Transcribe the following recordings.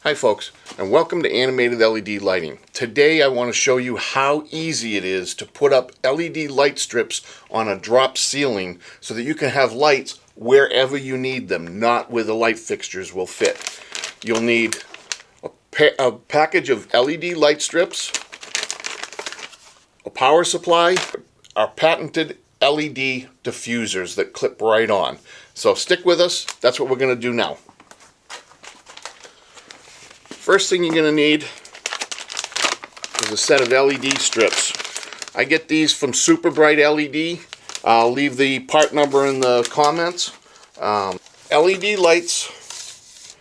Hi folks, and welcome to Animated LED Lighting. Today I want to show you how easy it is to put up LED light strips on a drop ceiling so that you can have lights wherever you need them, not where the light fixtures will fit. You'll need a package of LED light strips, a power supply, our patented LED diffusers that clip right on. So stick with us, that's what we're going to do now. First thing you're going to need is a set of LED strips. I get these from Super Bright LED. I'll leave the part number in the comments. LED lights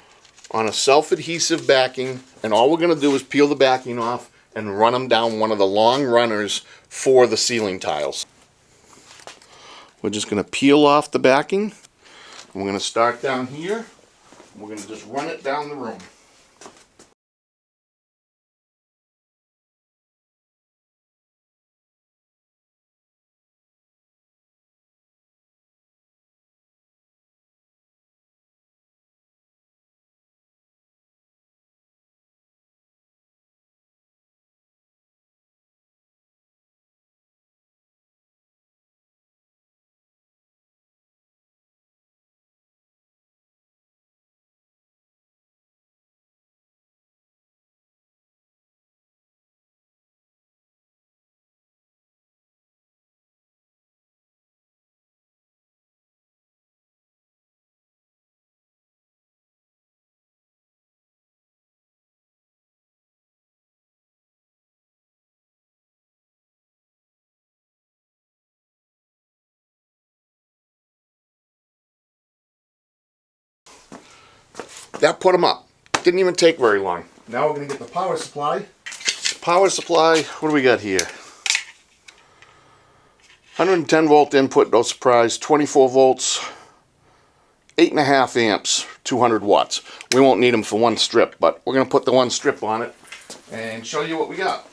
on a self-adhesive backing, and all we're going to do is peel the backing off and run them down one of the long runners for the ceiling tiles. We're just going to peel off the backing. We're going to start down here. We're going to just run it down the room. That put them up. Didn't even take very long. Now we're going to get the power supply. Power supply, what do we got here? 110 volt input, no surprise, 24 volts, 8.5 amps, 200 watts. We won't need them for one strip, but we're going to put the one strip on it and show you what we got.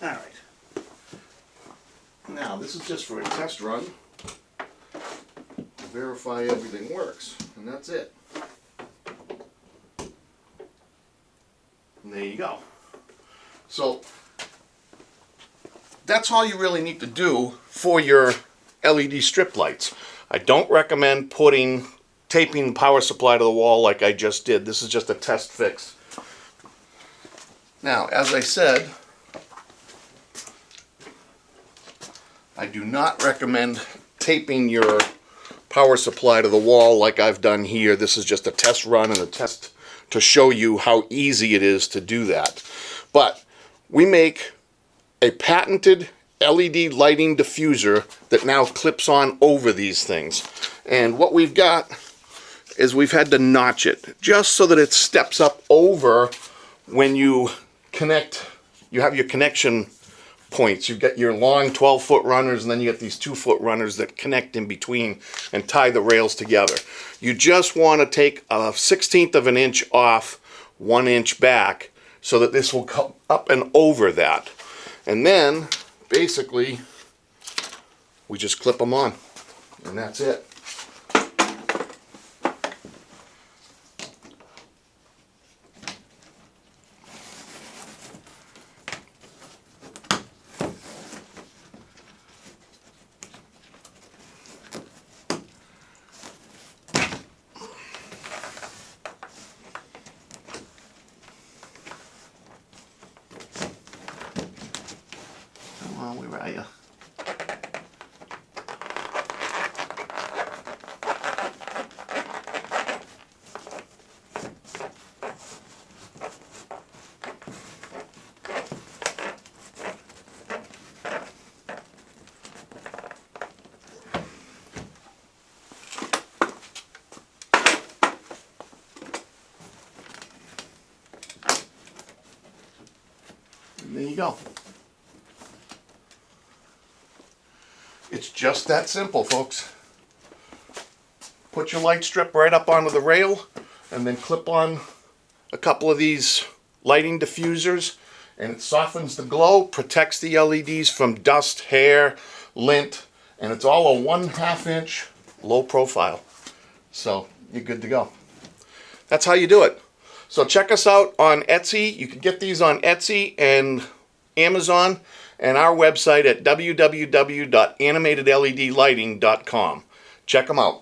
Alright, now this is just for a test run to verify everything works, and that's it. And there you go. So that's all you really need to do for your LED strip lights. I don't recommend taping the power supply to the wall like I just did. This is just a test fix. Now, as I said, I do not recommend taping your power supply to the wall like I've done here. This is just a test run and a test to show you how easy it is to do that. But we make a patented LED lighting diffuser that now clips on over these things. And what we've got is we've had to notch it just so that it steps up over when you connect. You have your connection points. You've got your long 12-foot runners, and then you get these 2-foot runners that connect in between and tie the rails together. You just want to take a 1/16 of an inch off 1 inch back so that this will come up and over that. And then basically we just clip them on, and that's it. Where are you? And there you go. It's just that simple, folks. Put your light strip right up onto the rail, and then clip on a couple of these lighting diffusers, and it softens the glow, protects the LEDs from dust, hair, lint, and it's all a 1/2 inch low profile. So you're good to go. That's how you do it. So check us out on Etsy. You can get these on Etsy and Amazon, and our website at www.animatedledlighting.com. Check them out.